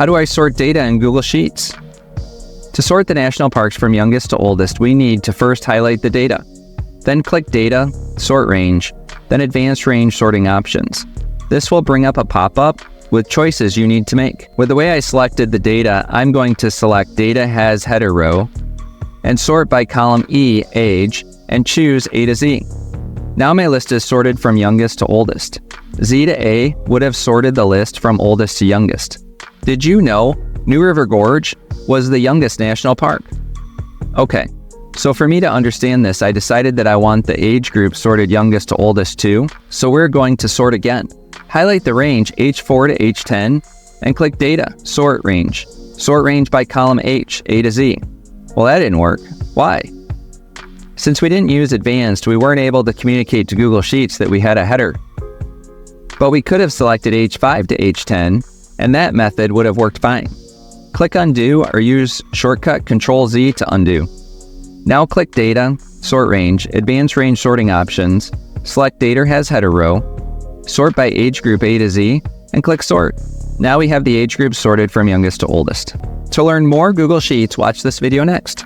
How do I sort data in Google Sheets? To sort the national parks from youngest to oldest, we need to first highlight the data. Then click Data, Sort Range, then Advanced Range Sorting Options. This will bring up a pop-up with choices you need to make. With the way I selected the data, I'm going to select Data Has Header Row and sort by column E, Age, and choose A to Z. Now my list is sorted from youngest to oldest. Z to A would have sorted the list from oldest to youngest. Did you know New River Gorge was the youngest national park? Okay, so for me to understand this, I decided that I want the age group sorted youngest to oldest too, so we're going to sort again. Highlight the range H4 to H10 and click Data, Sort Range. Sort range by column H, A to Z. Well, that didn't work. Why? Since we didn't use Advanced, we weren't able to communicate to Google Sheets that we had a header. But we could have selected H5 to H10, and that method would have worked fine. Click Undo or use shortcut CTRL Z to undo. Now click Data, Sort Range, Advanced Range Sorting Options, select Data Has Header Row, sort by age group A to Z, and click Sort. Now we have the age group sorted from youngest to oldest. To learn more Google Sheets, watch this video next.